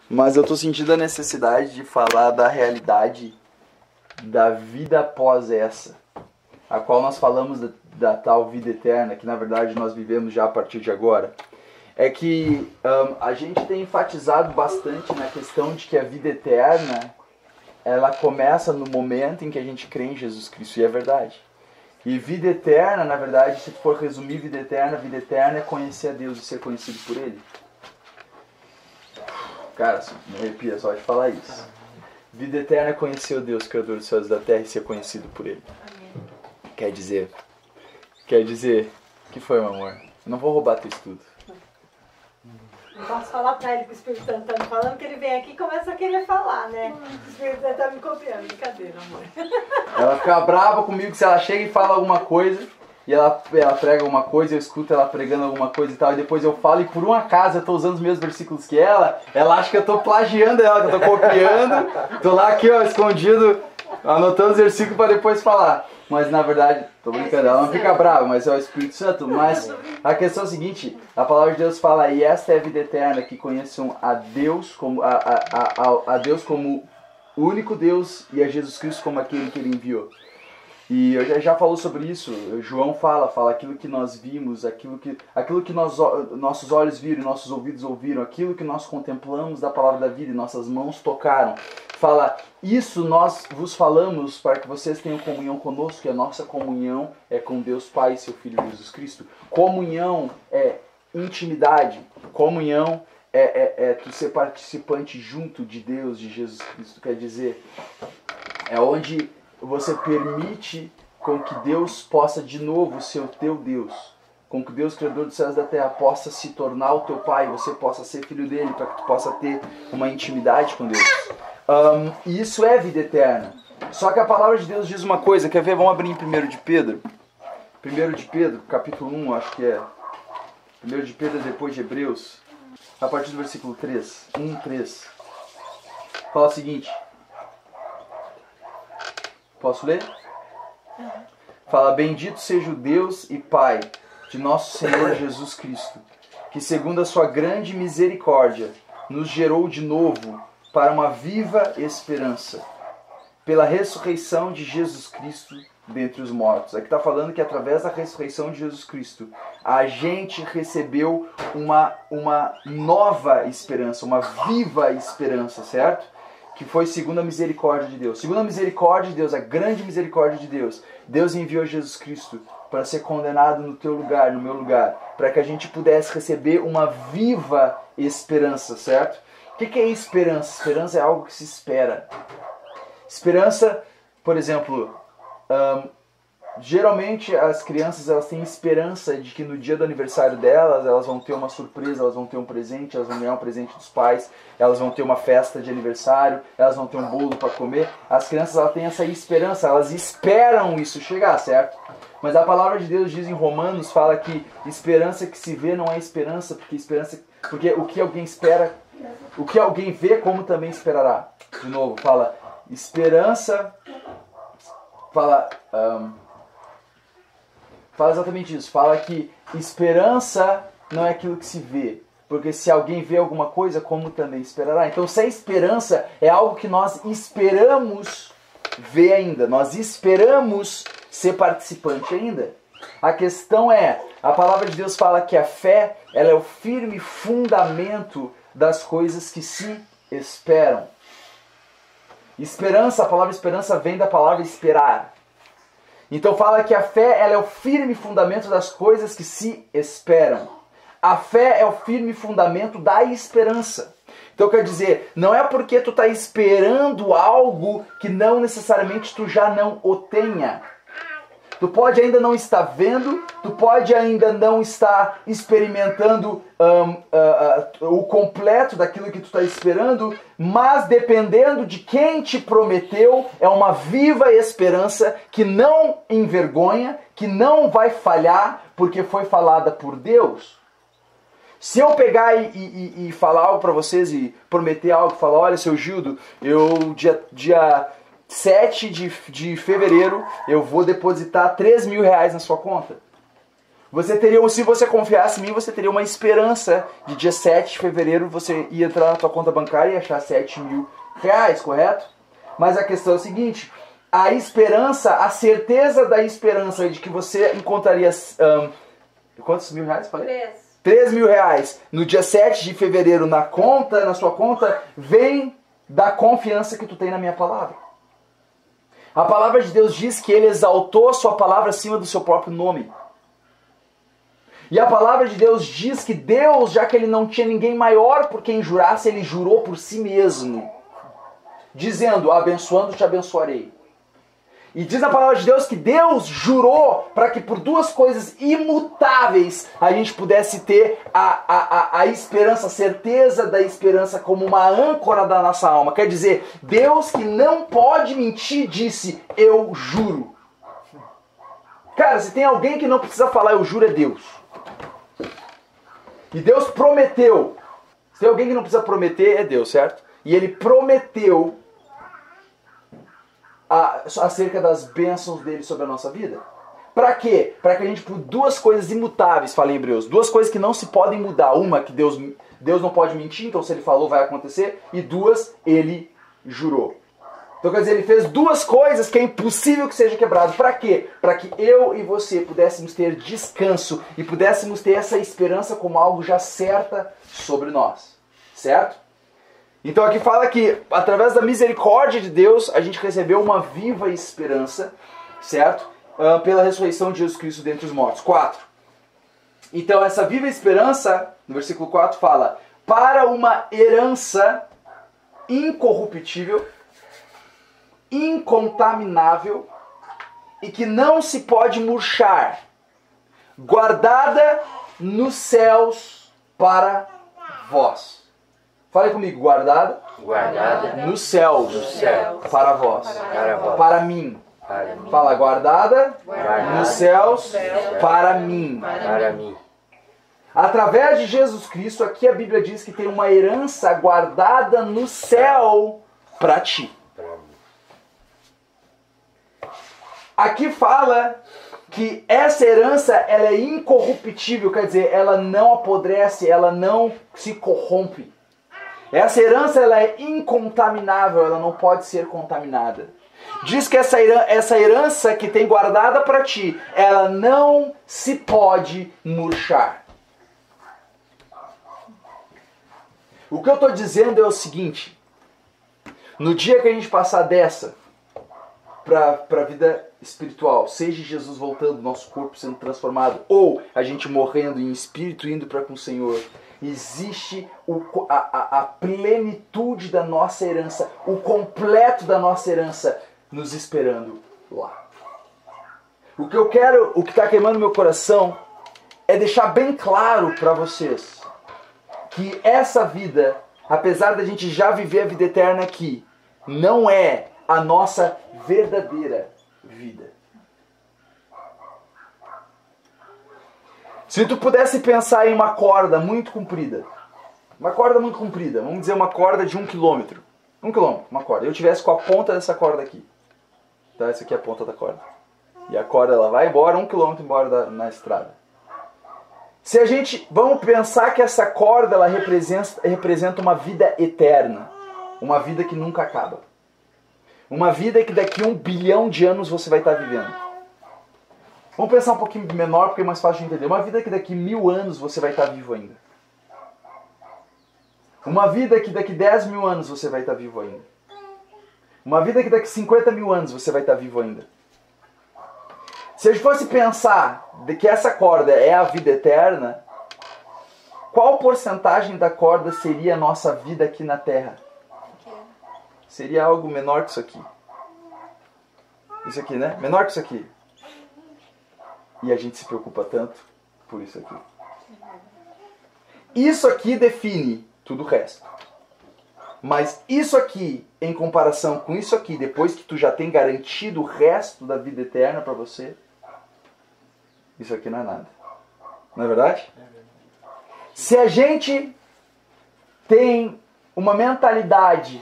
mas eu tô sentindo a necessidade de falar da realidade da vida após essa, a qual nós falamos da tal vida eterna, que na verdade nós vivemos já a partir de agora. É que a gente tem enfatizado bastante na questão de que a vida eterna, ela começa no momento em que a gente crê em Jesus Cristo, e é verdade. E vida eterna, na verdade, se for resumir vida eterna é conhecer a Deus e ser conhecido por Ele. Cara, me arrepia só de falar isso. Vida eterna é conhecer o Deus, Criador dos céus e da terra, e ser conhecido por Ele. Quer dizer, que foi, meu amor? Eu não vou roubar teu estudo. Não posso falar pra ele que o Espírito Santo tá me falando, que ele vem aqui e começa a querer falar, né? O Espírito Santo tá me copiando, brincadeira, amor. Ela fica brava comigo se ela chega e fala alguma coisa, e ela prega alguma coisa, eu escuto ela pregando alguma coisa e tal, e depois eu falo, e por um acaso eu tô usando os mesmos versículos que ela acha que eu tô plagiando ela, que eu tô copiando, tô lá aqui, ó, escondido, anotando os versículos pra depois falar. Mas na verdade, tô brincando, ela não fica brava, mas é o Espírito Santo. Mas a questão é a seguinte, a palavra de Deus fala, e esta é a vida eterna, que conheçam a Deus como, a Deus como o único Deus e a Jesus Cristo como aquele que Ele enviou. E eu já falou sobre isso, João fala aquilo que nós vimos, aquilo que nossos olhos viram, nossos ouvidos ouviram, aquilo que nós contemplamos da palavra da vida e nossas mãos tocaram. Fala, isso nós vos falamos para que vocês tenham comunhão conosco, e a nossa comunhão é com Deus Pai e seu Filho Jesus Cristo. Comunhão é intimidade, comunhão é tu ser participante junto de Deus, de Jesus Cristo, quer dizer, é onde você permite com que Deus possa de novo ser o teu Deus, com que Deus, Criador dos céus e da terra, possa se tornar o teu Pai, você possa ser filho dele, para que tu possa ter uma intimidade com Deus. E isso é vida eterna. Só que a palavra de Deus diz uma coisa, quer ver? Vamos abrir em 1 de Pedro. 1 de Pedro, capítulo 1, acho que é. 1 de Pedro depois de Hebreus, a partir do versículo 3. 1:3. Fala o seguinte. Posso ler? Fala, bendito seja o Deus e Pai de nosso Senhor Jesus Cristo, que segundo a sua grande misericórdia nos gerou de novo para uma viva esperança, pela ressurreição de Jesus Cristo dentre os mortos. Aqui está falando que através da ressurreição de Jesus Cristo, a gente recebeu uma nova esperança, uma viva esperança, certo? Que foi segundo a misericórdia de Deus. Segundo a misericórdia de Deus, a grande misericórdia de Deus, Deus enviou Jesus Cristo para ser condenado no teu lugar, no meu lugar, para que a gente pudesse receber uma viva esperança, certo? O que é esperança? Esperança é algo que se espera. Esperança, por exemplo, geralmente as crianças elas têm esperança de que no dia do aniversário delas elas vão ter uma surpresa, elas vão ter um presente, elas vão ganhar um presente dos pais, elas vão ter uma festa de aniversário, elas vão ter um bolo para comer. As crianças elas têm essa esperança, elas esperam isso chegar, certo? Mas a palavra de Deus diz em Romanos, fala que esperança que se vê não é esperança, porque o que alguém espera, o que alguém vê, como também esperará. De novo, fala esperança, fala exatamente isso, fala que esperança não é aquilo que se vê, porque se alguém vê alguma coisa, como também esperará. Então se a esperança é algo que nós esperamos ver ainda, nós esperamos ser participante ainda. A questão é, a palavra de Deus fala que a fé, ela é o firme fundamento das coisas que se esperam. Esperança, a palavra esperança vem da palavra esperar. Então fala que a fé ela é o firme fundamento das coisas que se esperam. A fé é o firme fundamento da esperança. Então quer dizer, não é porque tu está esperando algo que não necessariamente tu já não o tenha. Tu pode ainda não estar vendo, tu pode ainda não estar experimentando o completo daquilo que tu está esperando, mas dependendo de quem te prometeu, é uma viva esperança que não envergonha, que não vai falhar, porque foi falada por Deus. Se eu pegar e falar algo para vocês e prometer algo, falar, olha, seu Gildo, eu dia 7 de fevereiro eu vou depositar R$3.000 na sua conta. Se você confiasse em mim, você teria uma esperança de dia 7 de fevereiro você ia entrar na tua conta bancária e achar 7 mil reais, correto? Mas a questão é a seguinte, a esperança, a certeza da esperança de que você encontraria... quantos mil reais? Falei? 3 mil reais no dia 7 de fevereiro na sua conta, vem da confiança que tu tem na minha palavra. A palavra de Deus diz que ele exaltou a sua palavra acima do seu próprio nome. E a palavra de Deus diz que Deus, já que ele não tinha ninguém maior por quem jurasse, ele jurou por si mesmo, dizendo, abençoando te abençoarei. E diz a palavra de Deus que Deus jurou para que por duas coisas imutáveis a gente pudesse ter a esperança, a certeza da esperança como uma âncora da nossa alma. Quer dizer, Deus que não pode mentir disse, eu juro. Cara, se tem alguém que não precisa falar eu juro é Deus. E Deus prometeu. Se tem alguém que não precisa prometer é Deus, certo? E ele prometeu acerca das bênçãos dele sobre a nossa vida. Para quê? Para que a gente, por duas coisas imutáveis, fala em Hebreus, duas coisas que não se podem mudar. Uma, que Deus não pode mentir, então se ele falou vai acontecer. E duas, ele jurou. Então quer dizer, ele fez duas coisas que é impossível que seja quebrado. Para quê? Para que eu e você pudéssemos ter descanso e pudéssemos ter essa esperança como algo já certa sobre nós. Certo? Então aqui fala que, através da misericórdia de Deus, a gente recebeu uma viva esperança, certo? Pela ressurreição de Jesus Cristo dentre os mortos. 4. Então essa viva esperança, no versículo 4 fala, para uma herança incorruptível, incontaminável e que não se pode murchar, guardada nos céus para vós. Fale comigo, guardada nos céus, para vós, para mim. Fala, guardada nos céus, para mim. Através de Jesus Cristo, aqui a Bíblia diz que tem uma herança guardada no céu para ti. Aqui fala que essa herança ela é incorruptível, quer dizer, ela não apodrece, ela não se corrompe. Essa herança ela é incontaminável, ela não pode ser contaminada. Diz que essa herança que tem guardada para ti, ela não se pode murchar. O que eu estou dizendo é o seguinte, no dia que a gente passar dessa para a vida espiritual, seja Jesus voltando, nosso corpo sendo transformado, ou a gente morrendo em espírito indo para com o Senhor, existe a plenitude da nossa herança, o completo da nossa herança nos esperando lá. O que está queimando meu coração é deixar bem claro para vocês que essa vida, apesar da gente já viver a vida eterna aqui, não é a nossa verdadeira vida. Se tu pudesse pensar em uma corda muito comprida, vamos dizer uma corda de 1 quilômetro. 1 quilômetro, uma corda. Eu tivesse com a ponta dessa corda aqui. Tá? Essa aqui é a ponta da corda. E a corda ela vai embora 1 quilômetro embora na estrada. Se a gente, vamos pensar que essa corda ela representa uma vida eterna. Uma vida que nunca acaba. Uma vida que daqui a 1 bilhão de anos você vai estar vivendo. Vamos pensar um pouquinho menor porque é mais fácil de entender. Uma vida que daqui 1000 anos você vai estar vivo ainda. Uma vida que daqui 10 mil anos você vai estar vivo ainda. Uma vida que daqui 50 mil anos você vai estar vivo ainda. Se a gente fosse pensar de que essa corda é a vida eterna, qual porcentagem da corda seria a nossa vida aqui na Terra? Seria algo menor que isso aqui. Isso aqui, né? Menor que isso aqui. E a gente se preocupa tanto por isso aqui. Isso aqui define tudo o resto. Mas isso aqui, em comparação com isso aqui, depois que tu já tem garantido o resto da vida eterna para você, isso aqui não é nada. Não é verdade? Se a gente tem uma mentalidade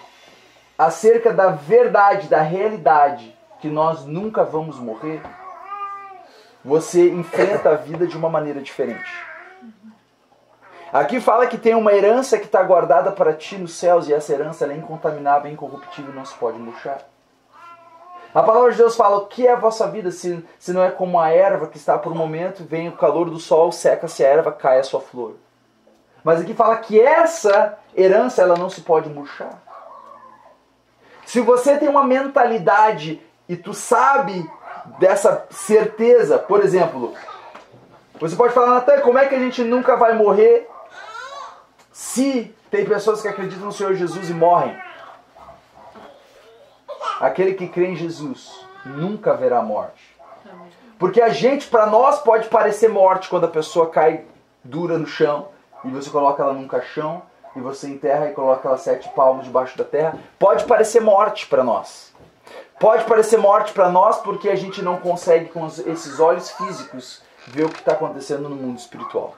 acerca da verdade, da realidade, que nós nunca vamos morrer, você enfrenta a vida de uma maneira diferente. Aqui fala que tem uma herança que está guardada para ti nos céus, e essa herança ela é incontaminável, incorruptível e não se pode murchar. A palavra de Deus fala: o que é a vossa vida se não é como a erva que está por um momento, vem o calor do sol, seca-se a erva, cai a sua flor. Mas aqui fala que essa herança ela não se pode murchar. Se você tem uma mentalidade e tu sabe dessa certeza, por exemplo, você pode falar: Natan, como é que a gente nunca vai morrer se tem pessoas que acreditam no Senhor Jesus e morrem? Aquele que crê em Jesus nunca verá morte. Porque a gente, para nós, pode parecer morte quando a pessoa cai dura no chão e você coloca ela num caixão e você enterra e coloca ela 7 palmos debaixo da terra. Pode parecer morte para nós. Pode parecer morte para nós porque a gente não consegue com esses olhos físicos ver o que está acontecendo no mundo espiritual.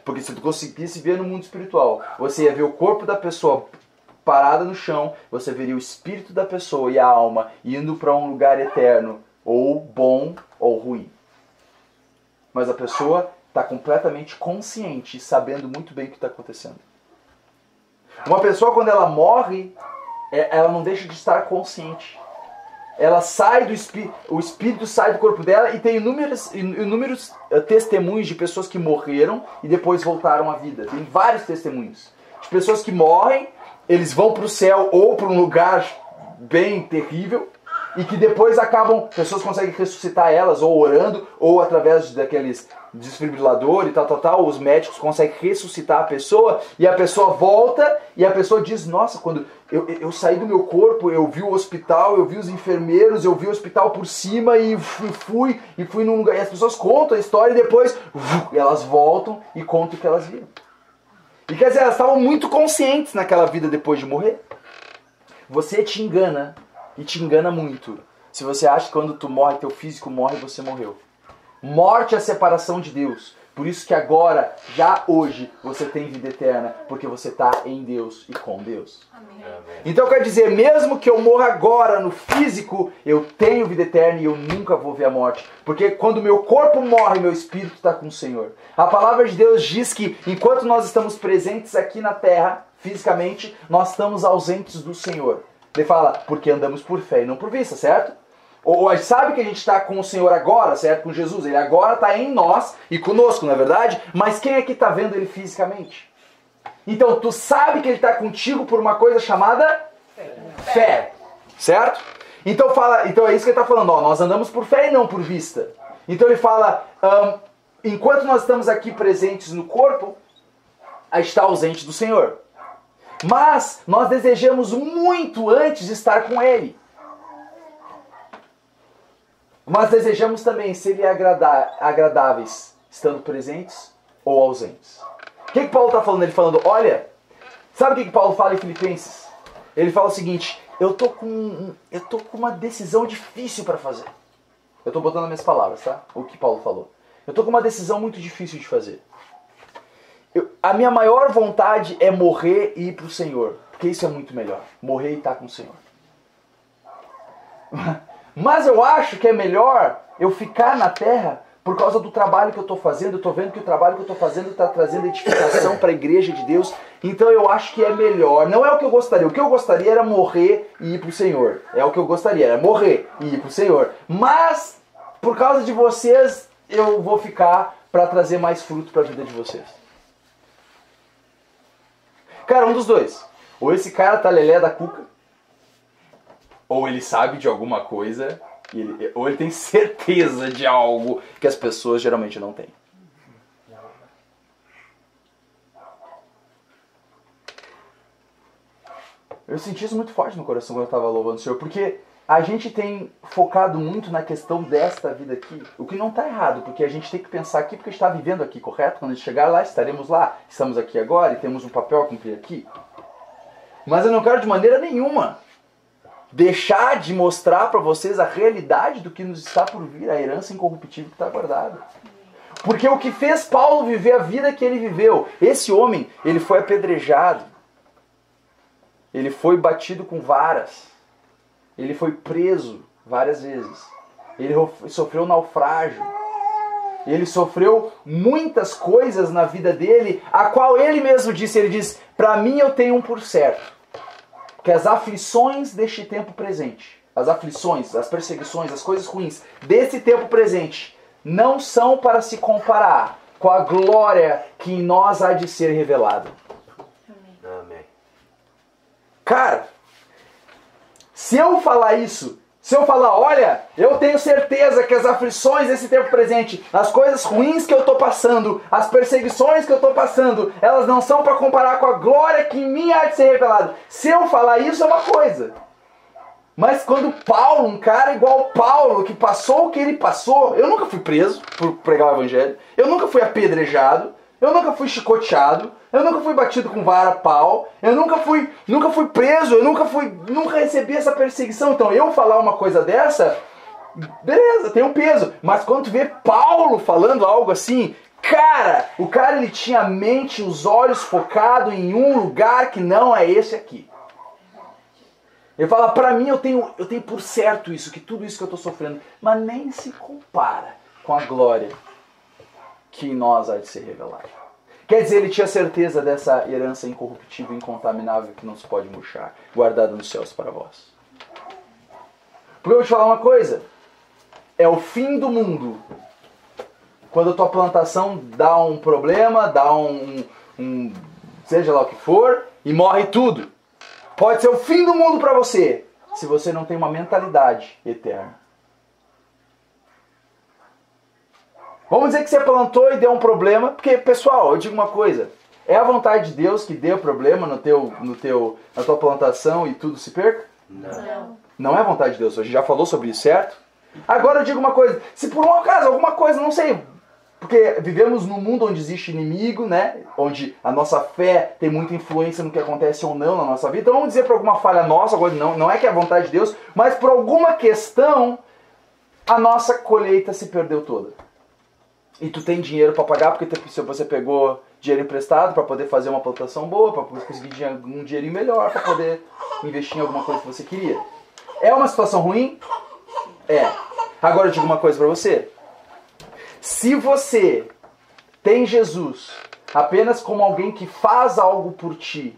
Porque se tu conseguisse ver no mundo espiritual, você ia ver o corpo da pessoa parada no chão, você veria o espírito da pessoa e a alma indo para um lugar eterno, ou bom ou ruim. Mas a pessoa está completamente consciente, sabendo muito bem o que está acontecendo. Uma pessoa, quando ela morre, ela não deixa de estar consciente. Ela sai do espírito, o espírito sai do corpo dela, e tem inúmeros testemunhos de pessoas que morreram e depois voltaram à vida. Tem vários testemunhos de pessoas que morrem, eles vão para o céu ou para um lugar bem terrível, e que depois acabam, pessoas conseguem ressuscitar elas, ou orando, ou através daqueles desfibriladores e tal, os médicos conseguem ressuscitar a pessoa, e a pessoa volta, e a pessoa diz: nossa, quando eu saí do meu corpo, eu vi o hospital, eu vi os enfermeiros, eu vi o hospital por cima, e fui num lugar, e as pessoas contam a história, e depois elas voltam e contam o que elas viram. E quer dizer, elas estavam muito conscientes naquela vida depois de morrer. Você te engana, e te engana muito, se você acha que quando tu morre, teu físico morre, você morreu. Morte é a separação de Deus. Por isso que agora, já hoje, você tem vida eterna, porque você está em Deus e com Deus. Amém. Então quer dizer, mesmo que eu morra agora no físico, eu tenho vida eterna e eu nunca vou ver a morte. Porque quando meu corpo morre, meu espírito está com o Senhor. A palavra de Deus diz que enquanto nós estamos presentes aqui na terra, fisicamente, nós estamos ausentes do Senhor. Ele fala: porque andamos por fé e não por vista, certo? Ou a gente sabe que a gente está com o Senhor agora, certo? Com Jesus. Ele agora está em nós e conosco, não é verdade? Mas quem é que está vendo ele fisicamente? Então, tu sabe que ele está contigo por uma coisa chamada fé. Certo? Então é isso que ele está falando. Ó, nós andamos por fé e não por vista. Então ele fala, enquanto nós estamos aqui presentes no corpo, a gente está ausente do Senhor. Mas nós desejamos muito antes de estar com ele. Mas desejamos também ser agradáveis, estando presentes ou ausentes. O que Paulo está falando? Ele falando: olha, sabe o que Paulo fala em Filipenses? Ele fala o seguinte: eu tô com uma decisão difícil para fazer. Eu estou botando nas minhas palavras, tá? O que Paulo falou. Eu estou com uma decisão muito difícil de fazer. A minha maior vontade é morrer e ir para o Senhor. Porque isso é muito melhor. Morrer e estar com o Senhor. Mas eu acho que é melhor eu ficar na terra por causa do trabalho que eu estou fazendo. Eu estou vendo que o trabalho que eu estou fazendo está trazendo edificação para a igreja de Deus. Então eu acho que é melhor. Não é o que eu gostaria. O que eu gostaria era morrer e ir para o Senhor. É o que eu gostaria, era morrer e ir para o Senhor. Mas, por causa de vocês, eu vou ficar para trazer mais fruto para a vida de vocês. Cara, um dos dois. Ou esse cara tá lelé da cuca, ou ele sabe de alguma coisa, ou ele tem certeza de algo que as pessoas geralmente não têm. Eu senti isso muito forte no coração quando eu estava louvando o Senhor, porque a gente tem focado muito na questão desta vida aqui, o que não está errado, porque a gente tem que pensar aqui porque a gente está vivendo aqui, correto? Quando a gente chegar lá, estaremos lá. Estamos aqui agora e temos um papel a cumprir aqui. Mas eu não quero de maneira nenhuma deixar de mostrar para vocês a realidade do que nos está por vir, a herança incorruptível que está guardada. Porque o que fez Paulo viver a vida que ele viveu, esse homem, ele foi apedrejado, ele foi batido com varas, ele foi preso várias vezes, ele sofreu naufrágio, Ele sofreu muitas coisas na vida dele, a qual ele mesmo disse, ele diz, para mim eu tenho um por certo, que as aflições deste tempo presente, as aflições, as perseguições, as coisas ruins desse tempo presente, não são para se comparar com a glória que em nós há de ser revelada. Amém. Cara, se eu falar isso, se eu falar, olha, eu tenho certeza que as aflições desse tempo presente, as coisas ruins que eu estou passando, as perseguições que eu estou passando, elas não são para comparar com a glória que em mim há de ser revelada. Se eu falar isso é uma coisa. Mas quando Paulo, um cara igual Paulo, que passou o que ele passou, eu nunca fui preso por pregar o evangelho, eu nunca fui apedrejado, eu nunca fui chicoteado, eu nunca fui batido com vara, pau, eu nunca fui preso, eu nunca recebi essa perseguição. Então eu falar uma coisa dessa, beleza, tem um peso. Mas quando tu vê Paulo falando algo assim, cara, o cara ele tinha a mente, os olhos focados em um lugar que não é esse aqui. Ele fala, pra mim eu tenho por certo isso, que tudo isso que eu estou sofrendo, mas nem se compara com a glória que em nós há de ser revelada. Quer dizer, ele tinha certeza dessa herança incorruptível e incontaminável que não se pode murchar, guardada nos céus para vós. Porque eu vou te falar uma coisa, é o fim do mundo. Quando a tua plantação dá um problema, dá seja lá o que for, e morre tudo. Pode ser o fim do mundo para você, se você não tem uma mentalidade eterna. Vamos dizer que você plantou e deu um problema, porque, pessoal, eu digo uma coisa, é a vontade de Deus que dê problema na tua plantação e tudo se perca? Não. Não é a vontade de Deus, a gente já falou sobre isso, certo? Agora eu digo uma coisa, se por um acaso, alguma coisa, não sei, porque vivemos num mundo onde existe inimigo, né? Onde a nossa fé tem muita influência no que acontece ou não na nossa vida. Então vamos dizer por alguma falha nossa, agora não é que é a vontade de Deus, mas por alguma questão a nossa colheita se perdeu toda. E tu tem dinheiro para pagar porque você pegou dinheiro emprestado para poder fazer uma plantação boa, para conseguir um dinheirinho melhor, para poder investir em alguma coisa que você queria. É uma situação ruim? É. Agora eu digo uma coisa para você. Se você tem Jesus apenas como alguém que faz algo por ti,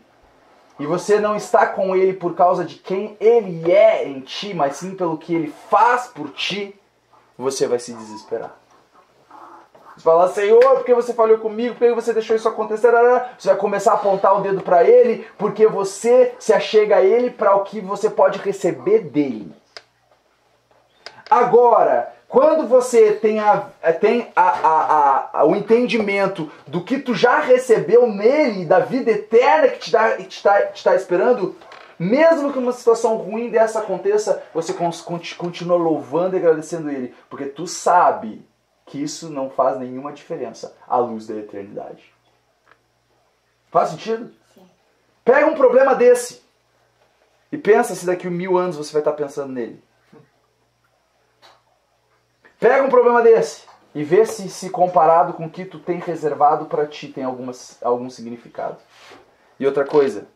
e você não está com ele por causa de quem ele é em ti, mas sim pelo que ele faz por ti, você vai se desesperar. Você fala, Senhor, por que você falhou comigo? Por que você deixou isso acontecer? Você vai começar a apontar o dedo para ele, porque você se achega a ele para o que você pode receber dele. Agora, quando você tem o entendimento do que tu já recebeu nele, da vida eterna que te está esperando, mesmo que uma situação ruim dessa aconteça, você continua louvando e agradecendo ele, porque tu sabe que isso não faz nenhuma diferença à luz da eternidade. Faz sentido? Sim. Pega um problema desse e pensa se daqui a 1000 anos você vai estar pensando nele. Pega um problema desse e vê se comparado com o que tu tem reservado para ti tem algum significado. E outra coisa,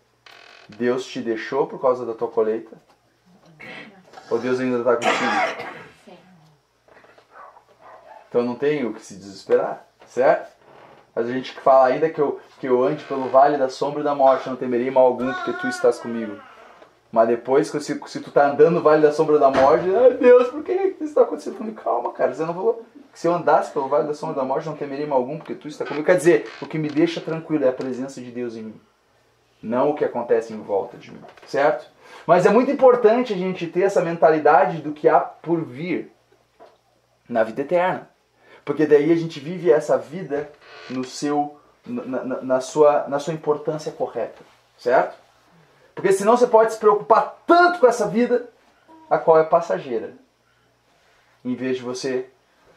Deus te deixou por causa da tua colheita? Ou Deus ainda está contigo? Então não tem o que se desesperar, certo? Mas a gente fala ainda que eu ande pelo vale da sombra e da morte, não temerei mal algum, porque tu estás comigo. Mas depois, se tu tá andando no vale da sombra da morte, ai Deus, por que isso está acontecendo comigo? Calma, cara, você não falou. Se eu andasse pelo vale da sombra da morte, não temerei mal algum, porque tu está comigo. Quer dizer, o que me deixa tranquilo é a presença de Deus em mim, não o que acontece em volta de mim, certo? Mas é muito importante a gente ter essa mentalidade do que há por vir na vida eterna. Porque daí a gente vive essa vida na sua importância correta, certo? Porque senão você pode se preocupar tanto com essa vida, a qual é passageira, em vez de você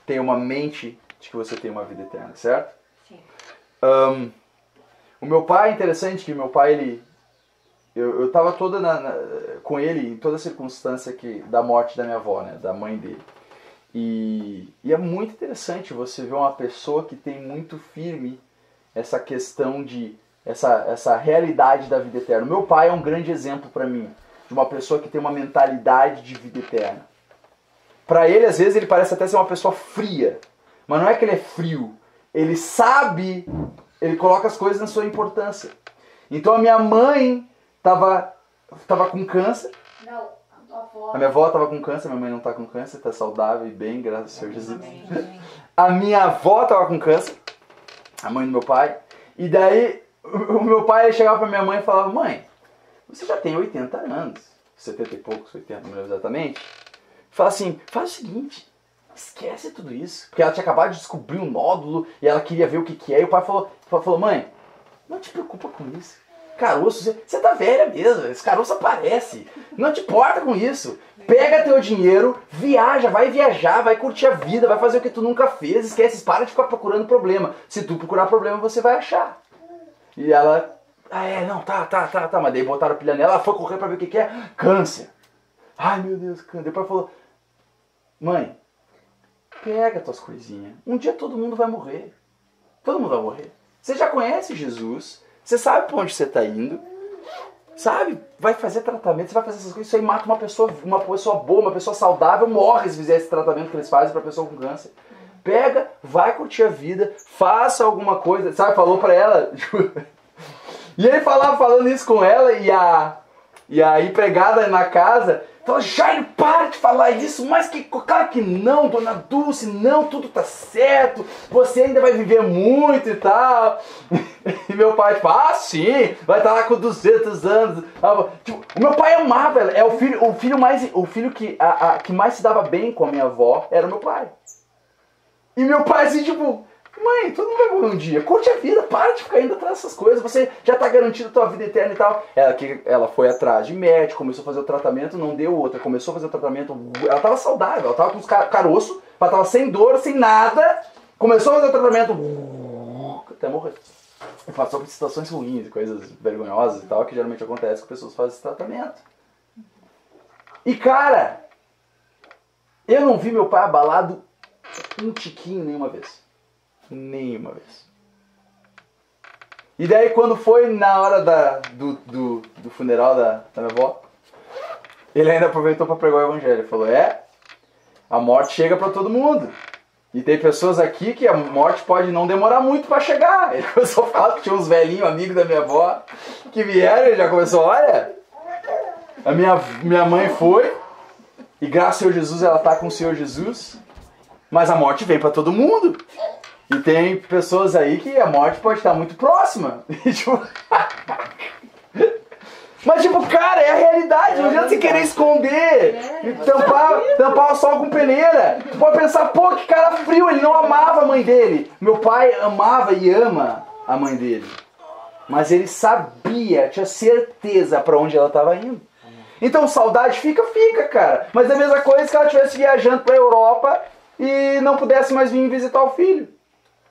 ter uma mente de que você tem uma vida eterna, certo? Sim. O meu pai, interessante que meu pai, eu estava toda com ele em toda a circunstância da morte da minha avó, né, da mãe dele. E é muito interessante você ver uma pessoa que tem muito firme essa questão de essa realidade da vida eterna. Meu pai é um grande exemplo para mim de uma pessoa que tem uma mentalidade de vida eterna. Para ele, às vezes, ele parece até ser uma pessoa fria, Mas não é que ele é frio. Ele sabe, ele coloca as coisas na sua importância. Então a minha mãe tava com câncer. Não, a avó. A minha avó tava com câncer, minha mãe não tá com câncer, tá saudável e bem, graças ao Senhor Jesus. A minha avó tava com câncer, a mãe do meu pai. E daí o meu pai chegava pra minha mãe e falava: mãe, você já tem 80 anos, 70 e poucos, 80, não lembro exatamente. Fala assim, faz o seguinte, esquece tudo isso. Porque ela tinha acabado de descobrir um nódulo e ela queria ver o que é. E o pai falou: mãe, não te preocupa com isso. Caroço, você tá velha mesmo, esse caroço aparece. Não te importa com isso. Pega teu dinheiro, viaja, vai curtir a vida, vai fazer o que tu nunca fez, esquece, para de ficar procurando problema. Se tu procurar problema, você vai achar. E ela, não, tá, mas daí botaram a pilha nela, ela foi correr pra ver o que é, câncer. Ai meu Deus, câncer. Depois falou: mãe, pega tuas coisinhas, um dia todo mundo vai morrer. Todo mundo vai morrer. Você já conhece Jesus, você sabe pra onde você tá indo, sabe? Vai fazer tratamento, você vai fazer essas coisas, isso aí mata uma pessoa boa, uma pessoa saudável, morre se fizer esse tratamento que eles fazem pra pessoa com câncer. Pega, vai curtir a vida, faça alguma coisa, sabe? Falou pra ela. E ele falando isso com ela, e a empregada na casa falou: Jairo, para de falar isso, mas claro que não, dona Dulce, não, tudo tá certo, você ainda vai viver muito e tal. E meu pai, tipo, sim, vai estar lá com 200 anos. Tipo, o meu pai amava ela, o filho que mais se dava bem com a minha avó era o meu pai. E meu pai assim, tipo, mãe, todo mundo vai morrer um dia, curte a vida, para de ficar indo atrás dessas coisas, você já tá garantido a tua vida eterna e tal. Ela foi atrás de médico, começou a fazer o tratamento, não deu outra, começou a fazer o tratamento, ela tava saudável, ela tava com os caroços, ela tava sem dor, sem nada, começou a fazer o tratamento, até morrer. E passou por situações ruins, coisas vergonhosas e tal, que geralmente acontece com pessoas que fazem esse tratamento. E cara, eu não vi meu pai abalado um tiquinho nenhuma vez. Nenhuma vez. E daí quando foi na hora do funeral da minha avó, ele ainda aproveitou para pregar o evangelho. Ele falou: a morte chega para todo mundo. E tem pessoas aqui que a morte pode não demorar muito para chegar. Ele começou a falar que tinha uns velhinhos amigos da minha avó que vieram, ele já começou: olha, a minha mãe foi, e graças ao Senhor Jesus ela tá com o Senhor Jesus, mas a morte vem para todo mundo. E tem pessoas aí que a morte pode estar muito próxima. Mas tipo, cara, é a realidade. Não adianta você querer esconder, tampar o sol com peneira. Tu pode pensar: pô, que cara frio, ele não amava a mãe dele. Meu pai amava e ama a mãe dele, mas ele tinha certeza pra onde ela estava indo. Então saudade fica, cara. Mas é a mesma coisa se ela estivesse viajando pra Europa e não pudesse mais vir visitar o filho.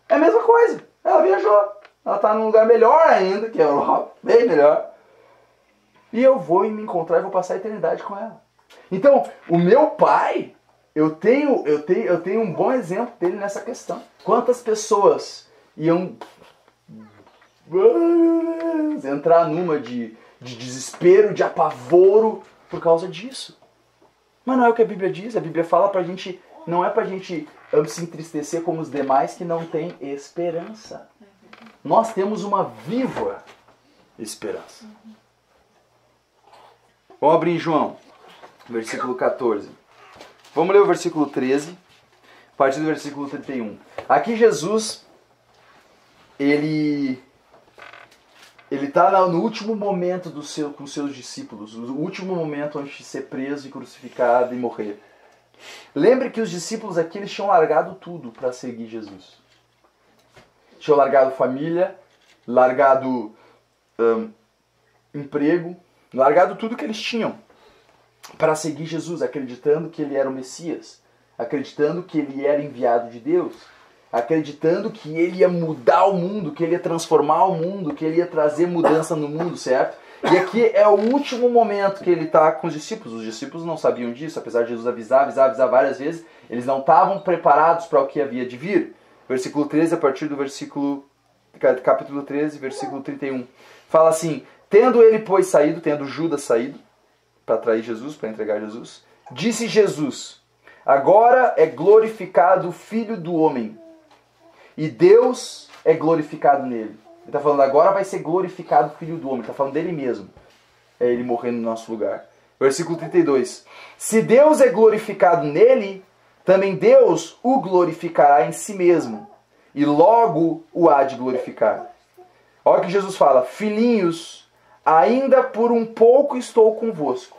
É a mesma coisa. Ela viajou. Ela está num lugar melhor ainda que a Europa. Bem melhor. E eu vou me encontrar e vou passar a eternidade com ela. Então, o meu pai, eu tenho um bom exemplo dele nessa questão. Quantas pessoas iam entrar numa de desespero, de apavoro por causa disso. Mas não é o que a Bíblia diz. A Bíblia fala pra gente, não é pra gente se entristecer como os demais que não têm esperança. Nós temos uma viva esperança. Vamos abrir em João, versículo 14. Vamos ler o versículo 13, a partir do versículo 31. Aqui Jesus, ele está no último momento com seus discípulos, no último momento antes de ser preso e crucificado e morrer. Lembre que os discípulos aqui, eles tinham largado tudo para seguir Jesus. Tinham largado família, largado emprego, largado tudo que eles tinham para seguir Jesus, acreditando que ele era o Messias, acreditando que ele era enviado de Deus, acreditando que ele ia mudar o mundo, que ele ia transformar o mundo, que ele ia trazer mudança no mundo, certo? E aqui é o último momento que ele está com os discípulos. Os discípulos não sabiam disso, apesar de Jesus avisar várias vezes, eles não estavam preparados para o que havia de vir. Versículo 13, a partir do capítulo 13, versículo 31. Fala assim: tendo ele, pois, saído, tendo Judas saído para trair Jesus, para entregar Jesus, disse Jesus: agora é glorificado o Filho do Homem, e Deus é glorificado nele. Ele está falando, agora vai ser glorificado o Filho do Homem. Ele está falando dele mesmo. É ele morrendo no nosso lugar. Versículo 32. Se Deus é glorificado nele, também Deus o glorificará em si mesmo. E logo o há de glorificar. Olha o que Jesus fala. Filhinhos, ainda por um pouco estou convosco.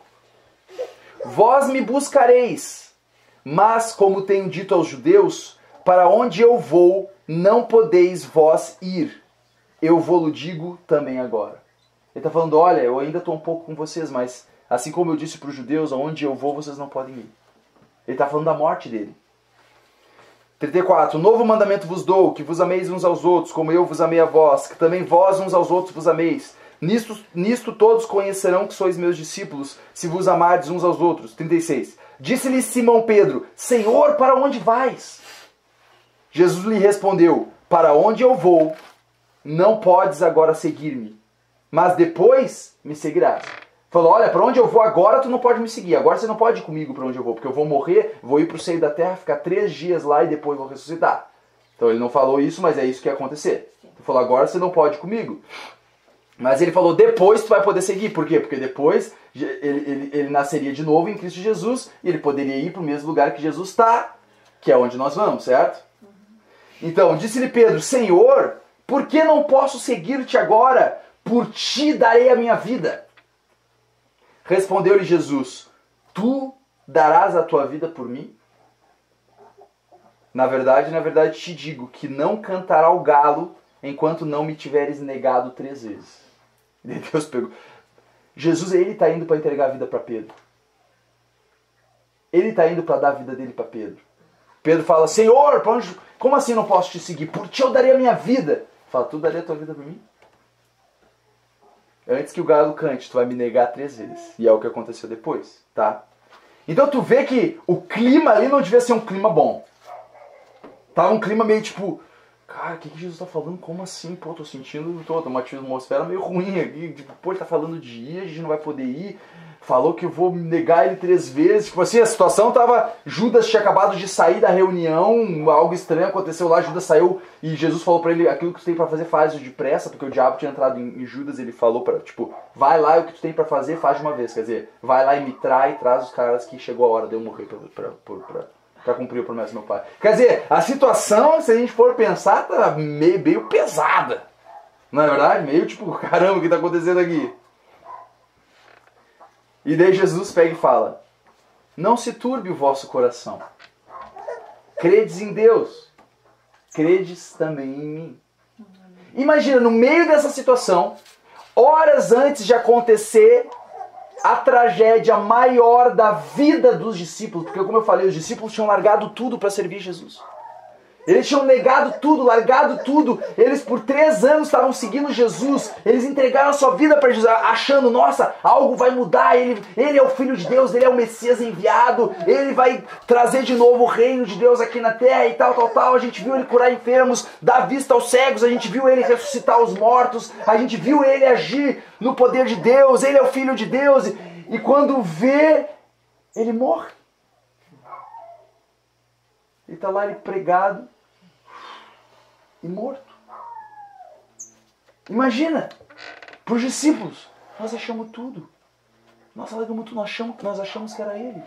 Vós me buscareis. Mas, como tenho dito aos judeus, para onde eu vou, não podeis vós ir. Eu vou-lo digo também agora. Ele está falando, olha, eu ainda estou um pouco com vocês, mas assim como eu disse para os judeus, aonde eu vou, vocês não podem ir. Ele está falando da morte dele. 34. Novo mandamento vos dou, que vos ameis uns aos outros, como eu vos amei a vós, que também vós uns aos outros vos ameis. Nisto todos conhecerão que sois meus discípulos, se vos amardes uns aos outros. 36. Disse-lhe Simão Pedro, Senhor, para onde vais? Jesus lhe respondeu, para onde eu vou, não podes agora seguir-me, mas depois me seguirás. Falou, olha, para onde eu vou agora tu não pode me seguir, agora você não pode ir comigo para onde eu vou, porque eu vou morrer, vou ir para o seio da terra, ficar 3 dias lá e depois vou ressuscitar. Então ele não falou isso, mas é isso que ia acontecer. Ele falou, agora você não pode ir comigo. Mas ele falou, depois tu vai poder seguir. Por quê? Porque depois ele nasceria de novo em Cristo Jesus e ele poderia ir para o mesmo lugar que Jesus está, que é onde nós vamos, certo? Então, disse-lhe Pedro, Senhor, por que não posso seguir-te agora? Por ti darei a minha vida. Respondeu-lhe Jesus, tu darás a tua vida por mim? Na verdade te digo que não cantará o galo enquanto não me tiveres negado 3 vezes. E Deus pegou. Jesus, ele está indo para entregar a vida para Pedro. Ele está indo para dar a vida dele para Pedro. Pedro fala, Senhor, como assim não posso te seguir? Por ti eu daria a minha vida. Fala, tu daria a tua vida por mim? Antes que o galo cante, tu vai me negar 3 vezes. E é o que aconteceu depois, tá? Então tu vê que o clima ali não devia ser um clima bom. Tava um clima meio tipo, cara, o que Jesus tá falando? Como assim? Pô, tô sentindo uma atmosfera meio ruim aqui. Tipo, pô, ele tá falando de ir, a gente não vai poder ir. Falou que eu vou negar ele 3 vezes. Tipo assim, a situação tava... Judas tinha acabado de sair da reunião, algo estranho aconteceu lá, Judas saiu e Jesus falou pra ele, aquilo que tu tem pra fazer, faz depressa, porque o diabo tinha entrado em Judas, ele falou pra, tipo, vai lá e o que tu tem pra fazer, faz de uma vez. Quer dizer, vai lá e me trai, traz os caras que chegou a hora de eu morrer pra cumprir a promessa do meu pai. Quer dizer, a situação, se a gente for pensar, tá meio pesada. Não é verdade? Meio tipo, caramba, o que tá acontecendo aqui? E daí Jesus pega e fala, não se turbe o vosso coração. Credes em Deus, credes também em mim. Imagina, no meio dessa situação, horas antes de acontecer a tragédia maior da vida dos discípulos, porque como eu falei, os discípulos tinham largado tudo para servir Jesus. Eles tinham negado tudo, largado tudo. Eles por 3 anos estavam seguindo Jesus. Eles entregaram a sua vida para Jesus, achando, nossa, algo vai mudar. Ele é o Filho de Deus, ele é o Messias enviado. Ele vai trazer de novo o reino de Deus aqui na terra e tal. A gente viu ele curar enfermos, dar vista aos cegos. A gente viu ele ressuscitar os mortos. A gente viu ele agir no poder de Deus. Ele é o Filho de Deus. E quando vê, ele morre. Ele está lá, ele pregado e morto. Imagina, para os discípulos, nós achamos tudo. Nós alegamos tudo, nós achamos que era ele.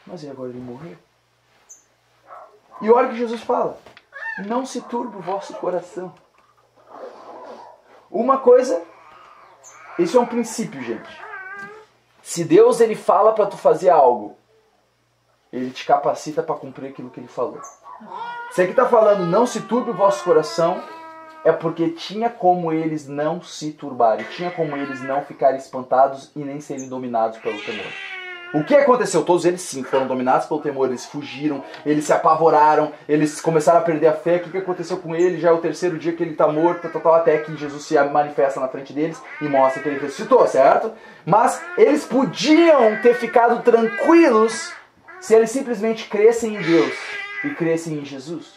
Mas e agora ele morreu? E olha o que Jesus fala. Não se turbe o vosso coração. Uma coisa, isso é um princípio, gente. Se Deus ele fala para tu fazer algo, ele te capacita para cumprir aquilo que ele falou. Se aqui está falando não se turbe o vosso coração, é porque tinha como eles não se turbarem, tinha como eles não ficarem espantados e nem serem dominados pelo temor. O que aconteceu? Todos eles sim foram dominados pelo temor, eles fugiram, eles se apavoraram, eles começaram a perder a fé. O que aconteceu com ele? Já é o 3º dia que ele está morto, até que Jesus se manifesta na frente deles e mostra que ele ressuscitou, certo? Mas eles podiam ter ficado tranquilos se eles simplesmente crescem em Deus e crescem em Jesus.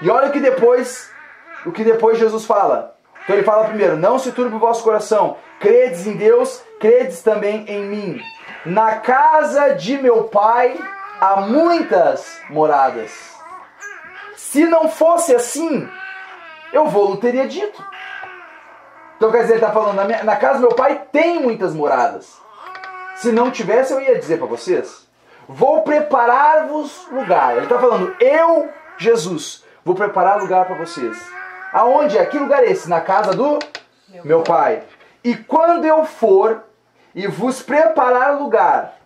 E olha o que depois Jesus fala. Então ele fala primeiro, não se turbe o vosso coração, credes em Deus, credes também em mim. Na casa de meu pai há muitas moradas. Se não fosse assim, eu vou-lhe teria dito. Então quer dizer, ele está falando, na casa do meu pai tem muitas moradas. Se não tivesse, eu ia dizer para vocês. Vou preparar-vos lugar. Ele está falando, eu, Jesus, vou preparar lugar para vocês. Aonde é? Que lugar é esse? Na casa do meu pai. E quando eu for e vos preparar lugar,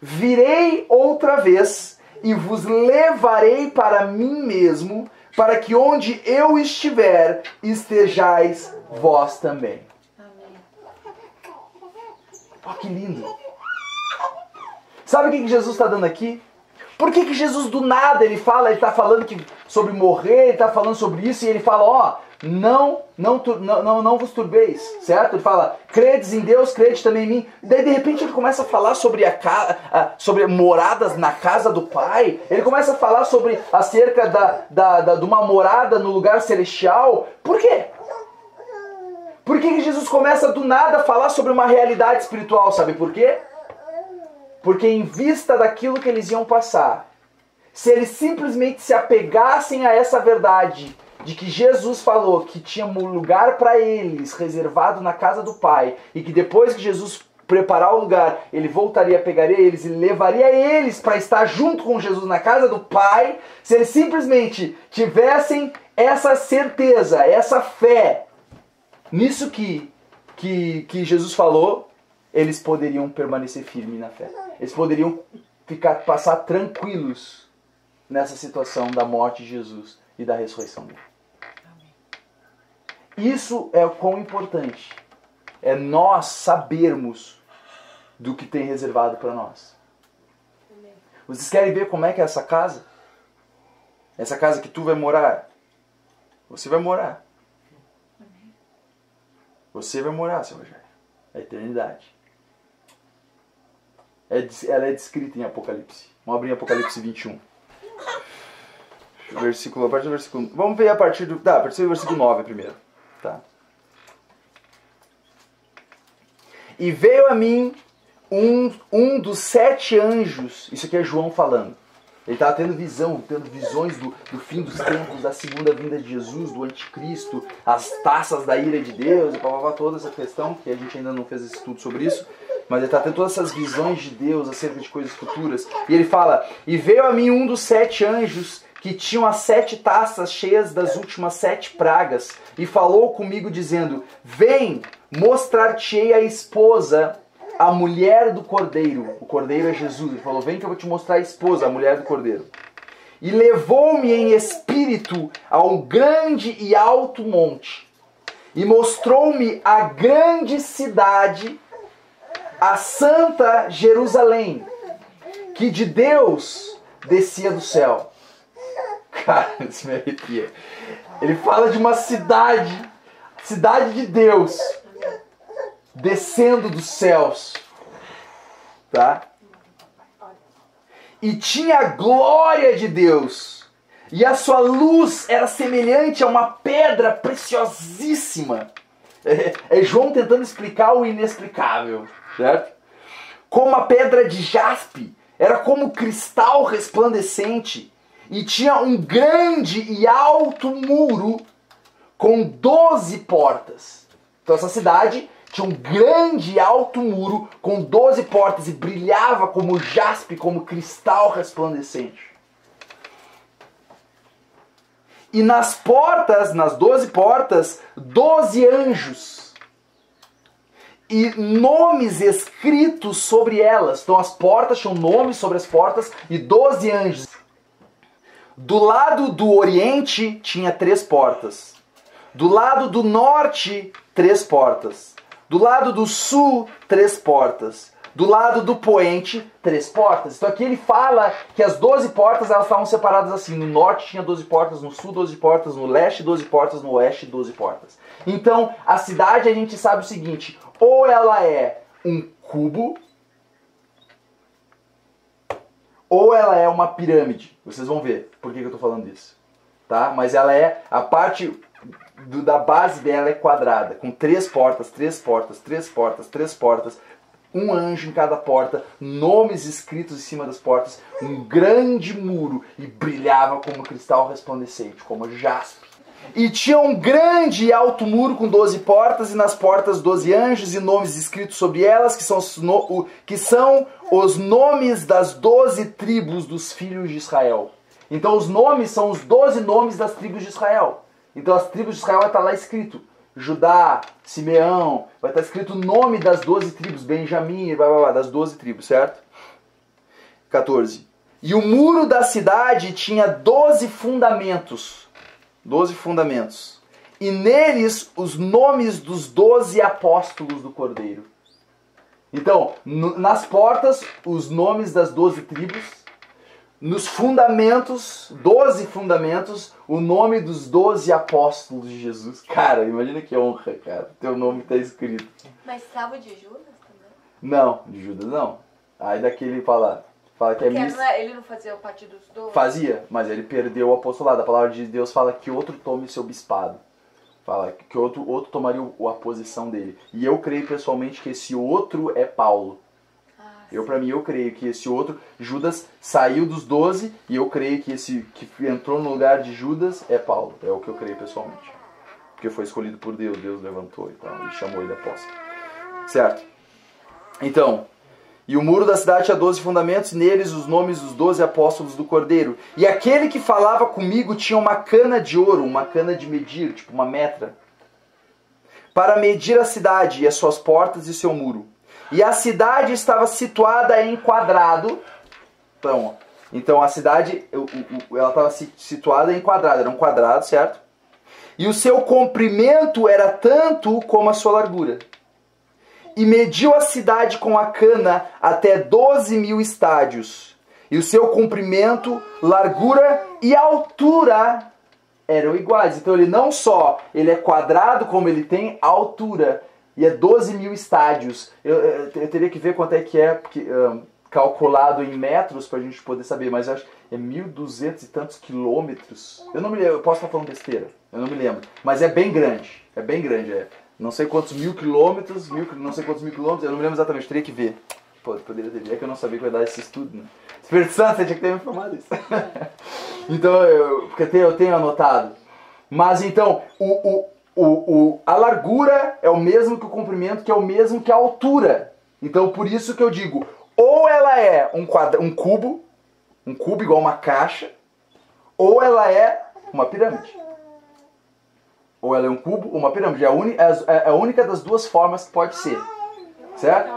virei outra vez e vos levarei para mim mesmo, para que onde eu estiver, estejais vós também. Amém. Oh, que lindo. Sabe o que Jesus está dando aqui? Por que Jesus do nada ele está falando sobre morrer, ele está falando sobre isso, e ele fala, ó, não vos turbeis, certo? Ele fala, credes em Deus, credes também em mim. E daí de repente ele começa a falar sobre sobre moradas na casa do Pai. Ele começa a falar acerca de uma morada no lugar celestial. Por quê? Por que Jesus começa do nada a falar sobre uma realidade espiritual? Sabe por quê? Porque em vista daquilo que eles iam passar, se eles simplesmente se apegassem a essa verdade de que Jesus falou que tinha um lugar para eles reservado na casa do Pai, e que depois que Jesus preparar o lugar, ele voltaria, pegaria eles e levaria eles para estar junto com Jesus na casa do Pai, se eles simplesmente tivessem essa certeza, essa fé nisso que Jesus falou, eles poderiam permanecer firmes na fé. Eles poderiam passar tranquilos nessa situação da morte de Jesus e da ressurreição dele. Isso é o quão importante. É nós sabermos do que tem reservado para nós. Vocês querem ver como é que é essa casa? Essa casa que tu vai morar? Você vai morar. Você vai morar, seu Rogério. A eternidade. Ela é descrita em Apocalipse. Vamos abrir Apocalipse 21. A partir do versículo... Vamos ver a partir do versículo 9 primeiro. Tá. E veio a mim um dos 7 anjos. Isso aqui é João falando. Ele estava tendo visões do fim dos tempos, da segunda vinda de Jesus, do anticristo, as taças da ira de Deus, e toda essa questão, que a gente ainda não fez esse estudo sobre isso, mas ele está tendo todas essas visões de Deus acerca de coisas futuras. E ele fala, e veio a mim um dos 7 anjos que tinham as 7 taças cheias das últimas 7 pragas, e falou comigo dizendo, vem, mostrar-te-ei a esposa, a mulher do Cordeiro. O Cordeiro é Jesus. Ele falou, vem que eu vou te mostrar a esposa, a mulher do Cordeiro. E levou-me em espírito a um grande e alto monte, e mostrou-me a grande cidade, a santa Jerusalém, que de Deus descia do céu. Cara, isso me arrepia. Ele fala de uma cidade de Deus, descendo dos céus, tá? E tinha a glória de Deus, e a sua luz era semelhante a uma pedra preciosíssima. É João tentando explicar o inexplicável, certo? Como a pedra de jaspe, era como cristal resplandecente, e tinha um grande e alto muro com 12 portas. Então essa cidade tinha um grande e alto muro com 12 portas e brilhava como jaspe, como cristal resplandecente. E nas portas, nas 12 portas, 12 anjos. E nomes escritos sobre elas. Então as portas tinham nomes sobre as portas e 12 anjos. Do lado do oriente tinha 3 portas. Do lado do norte, 3 portas. Do lado do sul, 3 portas. Do lado do poente, 3 portas. Então aqui ele fala que as 12 portas elas estavam separadas assim. No norte tinha 12 portas, no sul 12 portas, no leste 12 portas, no oeste 12 portas. Então a cidade a gente sabe o seguinte, ou ela é um cubo, ou ela é uma pirâmide. Vocês vão ver por que eu estou falando disso. Tá? Mas ela é, a parte da base dela é quadrada, com 3 portas, 3 portas, 3 portas, 3 portas. um anjo em cada porta, nomes escritos em cima das portas, um grande muro, e brilhava como cristal resplandecente, como jaspe. E tinha um grande e alto muro com 12 portas, e nas portas 12 anjos, e nomes escritos sobre elas, que são os nomes das 12 tribos dos filhos de Israel. Então os nomes são os 12 nomes das tribos de Israel. Então as tribos de Israel vai estar lá escrito Judá, Simeão, vai estar escrito o nome das 12 tribos, Benjamim, das 12 tribos, certo? 14. E o muro da cidade tinha 12 fundamentos. 12 fundamentos. E neles os nomes dos 12 apóstolos do Cordeiro. Então, nas portas, os nomes das 12 tribos. Nos fundamentos, 12 fundamentos, o nome dos 12 apóstolos de Jesus. Cara, imagina que honra, cara. Teu nome está escrito. Mas estava de Judas também? Não, de Judas não. Aí daquele fala que é misto. Ele não fazia parte dos 12? Fazia, mas ele perdeu o apostolado. A palavra de Deus fala que outro tome seu bispado. Fala que outro tomaria a posição dele. E eu creio pessoalmente que esse outro é Paulo. Eu creio que esse outro, Judas, saiu dos 12, e eu creio que esse que entrou no lugar de Judas é Paulo. É o que eu creio pessoalmente. Porque foi escolhido por Deus, Deus levantou e tal, e chamou ele apóstolo. Certo? Então, e o muro da cidade tinha 12 fundamentos, e neles os nomes dos 12 apóstolos do Cordeiro. E aquele que falava comigo tinha uma cana de ouro, uma cana de medir, tipo uma metra, para medir a cidade e as suas portas e seu muro. E a cidade estava situada em quadrado. Então a cidade, ela estava situada em quadrado, era um quadrado, certo? E o seu comprimento era tanto como a sua largura. E mediu a cidade com a cana até 12.000 estádios. E o seu comprimento, largura e altura eram iguais. Então ele não só ele é quadrado, como ele tem altura. E é 12.000 estádios. Eu teria que ver quanto é que é calculado em metros para a gente poder saber, mas eu acho que é 1.200 e tantos quilômetros. Eu não me lembro, eu posso estar falando besteira, eu não me lembro. Mas é bem grande, não sei quantos mil quilômetros, não sei quantos mil quilômetros, eu não me lembro exatamente, teria que ver. Pô, poderia ter, é que eu não sabia que eu ia dar esse estudo, né? Espírito Santo, você tinha que ter me informado isso. Então, porque eu tenho anotado. Mas então, a largura é o mesmo que o comprimento, que é o mesmo que a altura. Então por isso que eu digo, ou ela é um cubo igual uma caixa, ou ela é uma pirâmide. Ou ela é um cubo ou uma pirâmide. É a única das duas formas que pode ser. Certo?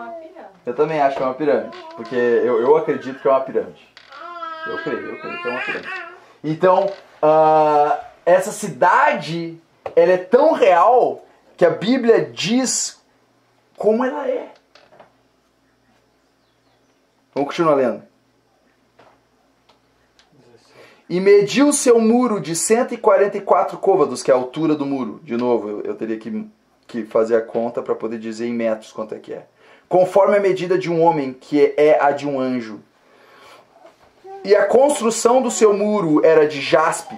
Eu também acho que é uma pirâmide. Porque eu acredito que é uma pirâmide. Eu creio que é uma pirâmide. Então, essa cidade, ela é tão real que a Bíblia diz como ela é. Vamos continuar lendo. E mediu o seu muro de 144 côvados, que é a altura do muro. De novo, eu teria que fazer a conta para poder dizer em metros quanto é que é. Conforme a medida de um homem, que é a de um anjo. E a construção do seu muro era de jaspe.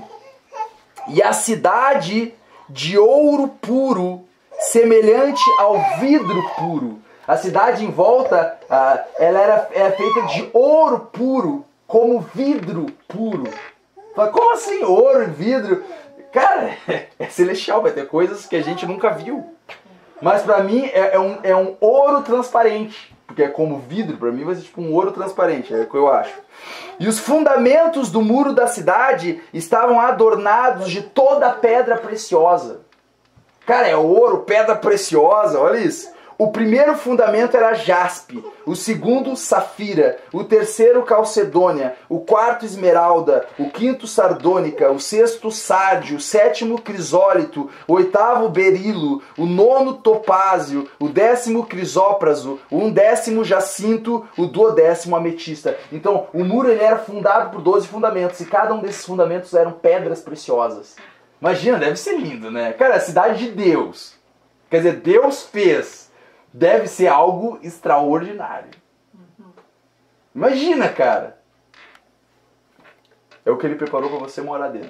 E a cidade de ouro puro, semelhante ao vidro puro. A cidade em volta, ela era feita de ouro puro, como vidro puro. Como assim ouro e vidro? Cara, é celestial, vai ter coisas que a gente nunca viu. Mas pra mim é um ouro transparente. Porque é como vidro, pra mim vai ser tipo um ouro transparente, é o que eu acho. E os fundamentos do muro da cidade estavam adornados de toda pedra preciosa. Cara, é ouro, pedra preciosa, olha isso. O primeiro fundamento era jaspe, o segundo safira, o terceiro calcedônia, o quarto esmeralda, o quinto sardônica, o sexto sárdio, o sétimo crisólito, o oitavo berilo, o nono topázio, o 10º crisópraso, o 11º jacinto, o 12º ametista. Então, o muro ele era fundado por 12 fundamentos e cada um desses fundamentos eram pedras preciosas. Imagina, deve ser lindo, né? Cara, a cidade de Deus. Quer dizer, Deus fez. Deve ser algo extraordinário. Imagina, cara. É o que ele preparou para você morar dentro.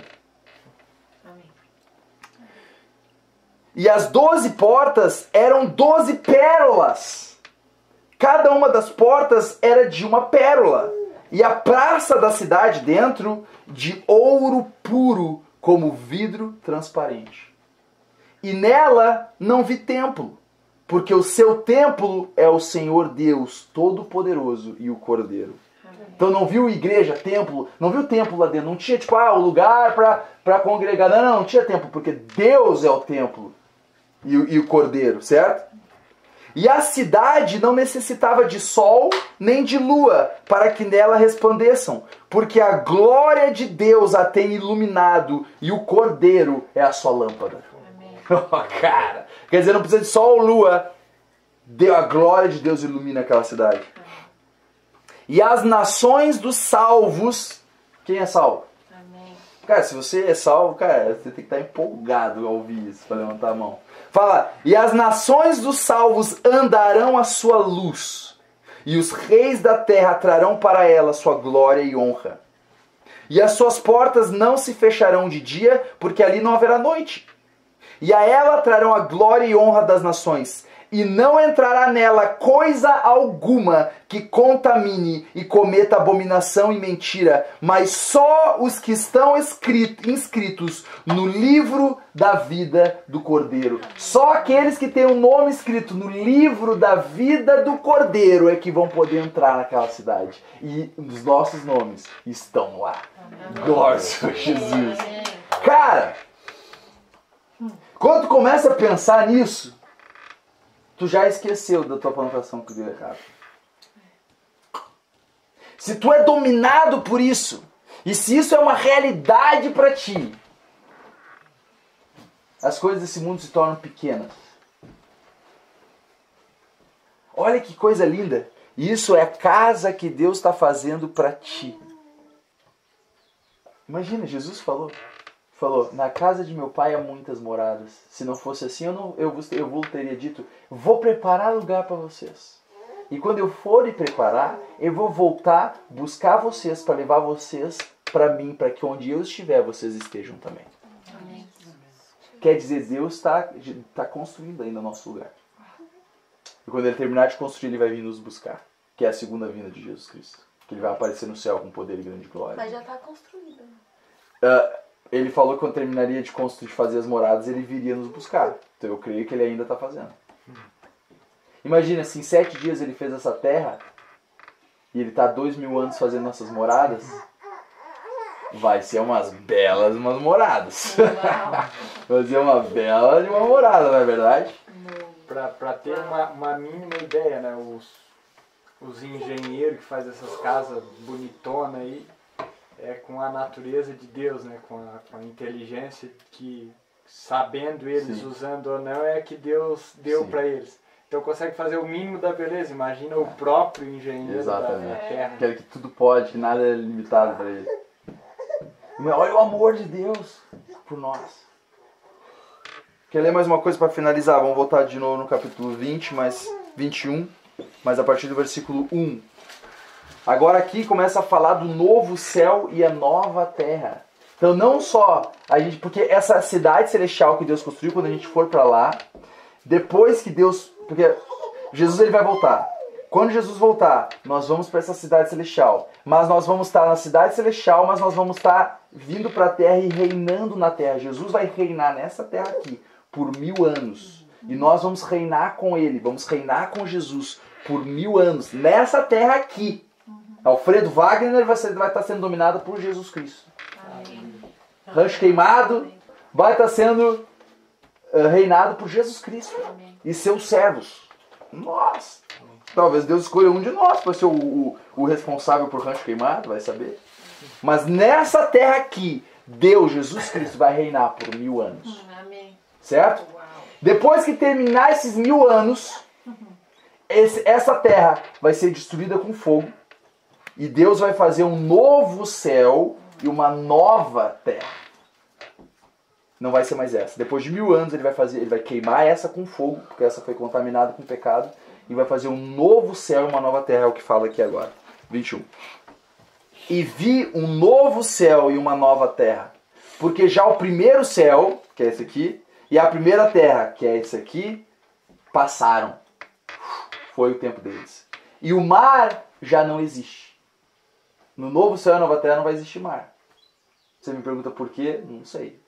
Amém. E as 12 portas eram 12 pérolas. Cada uma das portas era de uma pérola, e a praça da cidade dentro de ouro puro, como vidro transparente. E nela não vi templo, porque o seu templo é o Senhor Deus Todo-Poderoso e o Cordeiro. Então não viu igreja, templo, não viu templo lá dentro, não tinha tipo, o lugar para congregar, não tinha templo, porque Deus é o templo e o Cordeiro, certo? E a cidade não necessitava de sol nem de lua para que nela resplandeçam, porque a glória de Deus a tem iluminado e o Cordeiro é a sua lâmpada. Cara, quer dizer, não precisa de sol ou lua, a glória de Deus ilumina aquela cidade. E as nações dos salvos, quem é salvo? Amém. Cara, se você é salvo, cara, você tem que estar empolgado ao ouvir isso, para levantar a mão. Fala, e as nações dos salvos andarão à sua luz, e os reis da terra trarão para ela sua glória e honra. E as suas portas não se fecharão de dia, porque ali não haverá noite. E a ela trarão a glória e honra das nações, e não entrará nela coisa alguma que contamine e cometa abominação e mentira, mas só os que estão inscritos no livro da vida do Cordeiro. Só aqueles que têm o nome escrito no livro da vida do Cordeiro é que vão poder entrar naquela cidade. E os nossos nomes estão lá. Glória a Jesus. Cara, quando tu começa a pensar nisso, tu já esqueceu da tua plantação que deu errado. Se tu é dominado por isso, e se isso é uma realidade para ti, as coisas desse mundo se tornam pequenas. Olha que coisa linda. Isso é a casa que Deus está fazendo para ti. Imagina, Jesus falou, na casa de meu pai há muitas moradas. Se não fosse assim, eu teria dito, vou preparar lugar para vocês. E quando eu for e preparar, eu vou voltar, buscar vocês, para levar vocês para mim, para que onde eu estiver, vocês estejam também. Amém. Quer dizer, Deus está construindo ainda o nosso lugar. E quando Ele terminar de construir, Ele vai vir nos buscar. Que é a segunda vinda de Jesus Cristo. Que Ele vai aparecer no céu com poder e grande glória. Mas já está construído. Ele falou que quando terminaria de construir, de fazer as moradas, Ele viria nos buscar. Então eu creio que Ele ainda está fazendo. Imagina, se em 7 dias Ele fez essa terra, e Ele está 2000 anos fazendo essas moradas, vai ser umas moradas. Vai ser uma bela de uma morada, não é verdade? Para ter uma mínima ideia, né? Os engenheiros que fazem essas casas bonitonas aí, é com a natureza de Deus, né? Com a inteligência que, sabendo eles, usando ou não, é que Deus deu para eles. Então consegue fazer o mínimo da beleza. Imagina o próprio engenheiro da terra. Aquele que tudo pode, que nada é limitado para ele. Olha o amor de Deus por nós. Quer ler mais uma coisa para finalizar? Vamos voltar de novo no capítulo 21, mas a partir do versículo 1. Agora aqui começa a falar do novo céu e a nova terra. Então não só porque essa cidade celestial que Deus construiu, quando a gente for para lá, depois que porque Jesus ele vai voltar. Quando Jesus voltar, nós vamos para essa cidade celestial. Mas nós vamos estar na cidade celestial, mas nós vamos estar vindo para a terra e reinando na terra. Jesus vai reinar nessa terra aqui por 1000 anos. E nós vamos reinar com Ele, vamos reinar com Jesus por 1000 anos. Nessa terra aqui. Alfredo Wagner vai estar sendo dominado por Jesus Cristo. Rancho Queimado vai estar sendo reinado por Jesus Cristo. E seus servos. Nossa! Talvez Deus escolha um de nós para ser o responsável por Rancho Queimado, vai saber. Mas nessa terra aqui, Deus, Jesus Cristo, vai reinar por 1000 anos. Amém. Certo? Depois que terminar esses 1000 anos, essa terra vai ser destruída com fogo. E Deus vai fazer um novo céu e uma nova terra. Não vai ser mais essa. Depois de 1000 anos ele vai queimar essa com fogo, porque essa foi contaminada com pecado. E vai fazer um novo céu e uma nova terra, é o que fala aqui agora. 21. E vi um novo céu e uma nova terra. Porque já o primeiro céu, que é esse aqui, e a primeira terra, que é esse aqui, passaram. Foi o tempo deles. E o mar já não existe. No novo céu e nova terra não vai existir mar. Você me pergunta por quê? Não sei.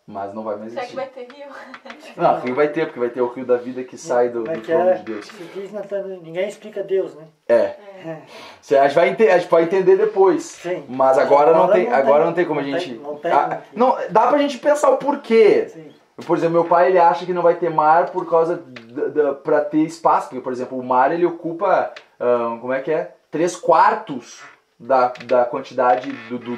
Mas não vai mais Será que existir. vai ter rio? Não, rio vai ter, porque vai ter o rio da vida que sai do trono de Deus. Se diz, ninguém explica Deus, né? É. A gente vai entender depois. Sim. Mas agora não tem como a gente... Não, dá pra gente pensar o porquê. Sim. Por exemplo, meu pai ele acha que não vai ter mar por causa pra ter espaço. Porque, por exemplo, o mar ele ocupa, como é que é? 3/4 da quantidade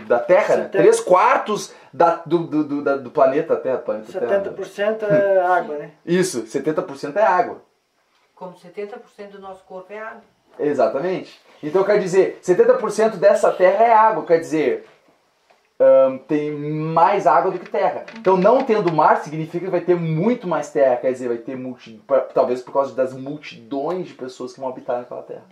da Terra, né? 3/4 do planeta Terra. 70% é água, né? Isso, 70% é água. Como 70% do nosso corpo é água. Exatamente. Então quer dizer, 70% dessa terra é água, quer dizer, tem mais água do que terra. Então não tendo mar significa que vai ter muito mais terra, quer dizer, vai ter talvez por causa das multidões de pessoas que vão habitar naquela terra.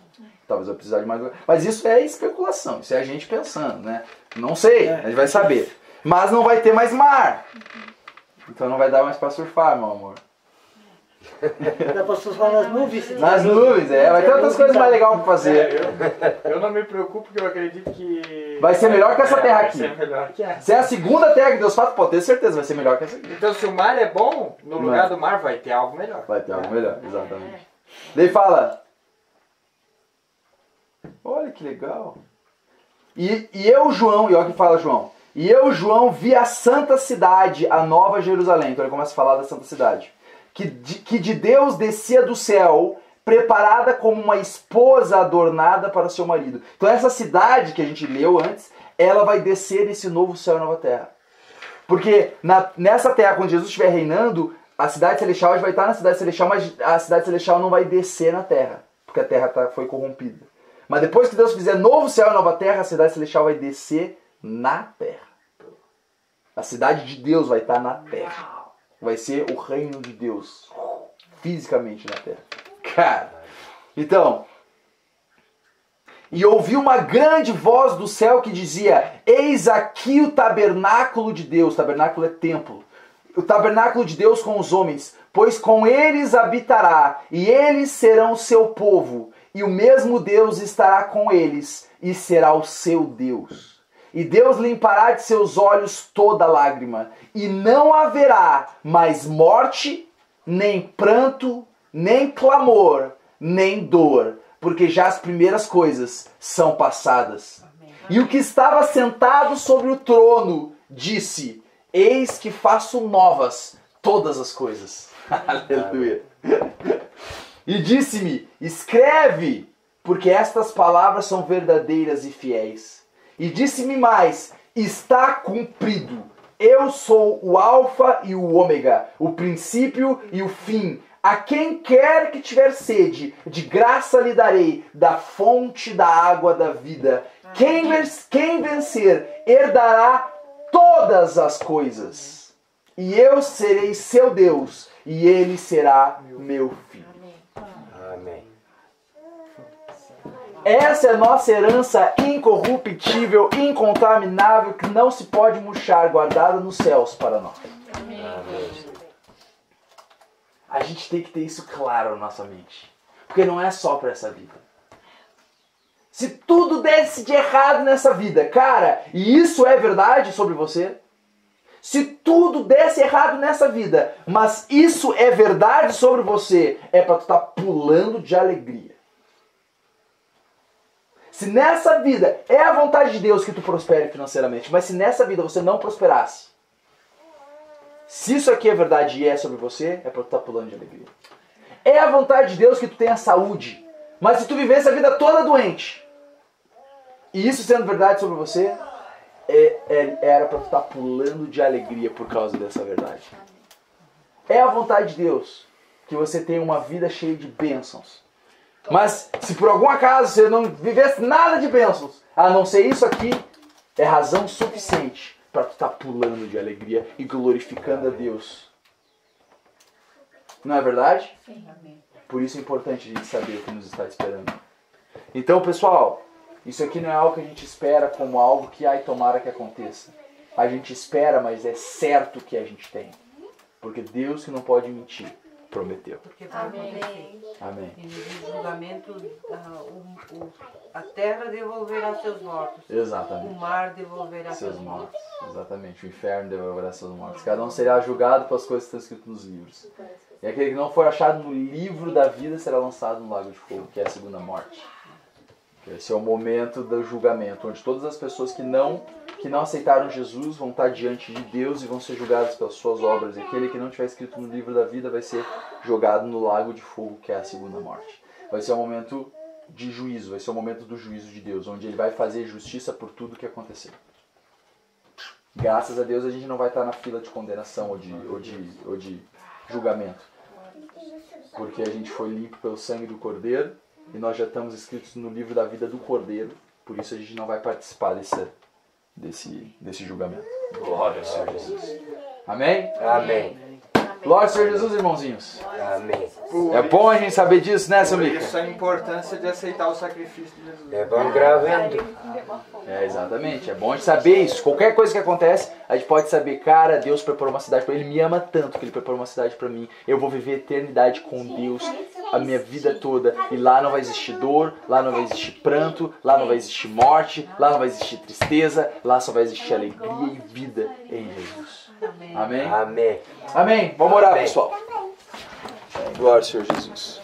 Talvez vai precisar de mais lugar. Mas isso é especulação, isso é a gente pensando, né? Não sei, a gente vai saber. Mas não vai ter mais mar. Então não vai dar mais pra surfar, meu amor. Dá pra surfar nas nuvens. Nas nuvens, vai ter outras coisas mais legais pra fazer. Eu não me preocupo porque eu acredito que... Vai ser melhor que essa terra aqui. Vai ser melhor que essa. Se é a segunda terra que Deus faz, pode ter certeza, vai ser melhor que essa aqui. Então se o mar é bom, no lugar do mar vai ter algo melhor. Vai ter algo melhor, exatamente. Daí fala... Olha que legal. E eu, João, e olha o que fala João. E eu, João, vi a santa cidade, a nova Jerusalém. Então ele começa a falar da santa cidade. Que de Deus descia do céu, preparada como uma esposa adornada para o seu marido. Então essa cidade que a gente leu antes, ela vai descer nesse novo céu e nova terra. Porque nessa terra, quando Jesus estiver reinando, a cidade celestial vai estar na cidade celestial, mas a cidade celestial não vai descer na terra, porque a terra foi corrompida. Mas depois que Deus fizer novo céu e nova terra, a cidade celestial vai descer na terra. A cidade de Deus vai estar na terra. Vai ser o reino de Deus, fisicamente na terra. Cara, então... E ouvi uma grande voz do céu que dizia: eis aqui o tabernáculo de Deus. Tabernáculo é templo. O tabernáculo de Deus com os homens, pois com eles habitará, e eles serão o seu povo, e o mesmo Deus estará com eles, e será o seu Deus. E Deus limpará de seus olhos toda lágrima, e não haverá mais morte, nem pranto, nem clamor, nem dor, porque já as primeiras coisas são passadas. E o que estava sentado sobre o trono disse: eis que faço novas todas as coisas. Aleluia. E disse-me: escreve, porque estas palavras são verdadeiras e fiéis. E disse-me mais: está cumprido. Eu sou o Alfa e o Ômega, o princípio e o fim. A quem quer que tiver sede, de graça lhe darei da fonte da água da vida. Quem vencer, herdará todas as coisas. E eu serei seu Deus, e ele será meu filho. Amém. Essa é a nossa herança incorruptível, incontaminável, que não se pode murchar, guardada nos céus para nós. Amém. A gente tem que ter isso claro na nossa mente. Porque não é só para essa vida. Se tudo desse de errado nessa vida, cara, e isso é verdade sobre você? Se tudo desse errado nessa vida, mas isso é verdade sobre você, é para tu estar pulando de alegria. Se nessa vida é a vontade de Deus que tu prospere financeiramente, mas se nessa vida você não prosperasse, se isso aqui é verdade e é sobre você, é para tu estar pulando de alegria. É a vontade de Deus que tu tenha saúde, mas se tu vivesse a vida toda doente, e isso sendo verdade sobre você, era para tu estar pulando de alegria por causa dessa verdade. É a vontade de Deus que você tenha uma vida cheia de bênçãos. Mas se por algum acaso você não vivesse nada de bênçãos, a não ser isso aqui, é razão suficiente para tu estar pulando de alegria e glorificando a Deus. Não é verdade? Sim, amém. Por isso é importante a gente saber o que nos está esperando. Então, pessoal, isso aqui não é algo que a gente espera como algo que, ai, tomara que aconteça. A gente espera, mas é certo que a gente tem. Porque Deus, que não pode mentir, prometeu. Porque vai acontecer. Amém. E no dia do julgamento, a terra devolverá seus mortos. O Exatamente. mar devolverá Seus mortos. Exatamente. O inferno devolverá seus mortos. Cada um será julgado pelas coisas que estão escritas nos livros. E aquele que não for achado no livro da vida será lançado no lago de fogo, que é a segunda morte. Esse é o momento do julgamento, onde todas as pessoas que não aceitaram Jesus vão estar diante de Deus e vão ser julgadas pelas suas obras. E aquele que não tiver escrito no livro da vida vai ser jogado no lago de fogo, que é a segunda morte. Vai ser um momento de juízo, vai ser o momento do juízo de Deus, onde Ele vai fazer justiça por tudo que aconteceu. Graças a Deus a gente não vai estar na fila de condenação ou de julgamento. Porque a gente foi limpo pelo sangue do Cordeiro e nós já estamos escritos no livro da vida do Cordeiro. Por isso a gente não vai participar desse julgamento. Glória ao Senhor Jesus. Amém? Amém. Glória ao Senhor Jesus, irmãozinhos. Amém. É bom a gente saber disso, né, seu Por Mica? isso a importância de aceitar o sacrifício de Jesus. É bom gravando. Exatamente. É bom a gente saber isso. Qualquer coisa que acontece, a gente pode saber, cara, Deus preparou uma cidade para Ele. Me ama tanto que Ele preparou uma cidade para mim. Eu vou viver a eternidade com Deus a minha vida toda. E lá não vai existir dor, lá não vai existir pranto, lá não vai existir morte, lá não vai existir tristeza, lá só vai existir alegria e vida em Jesus. Amém? Amém. Amém. Vamos orar, Amém. pessoal. Glória ao Senhor Jesus.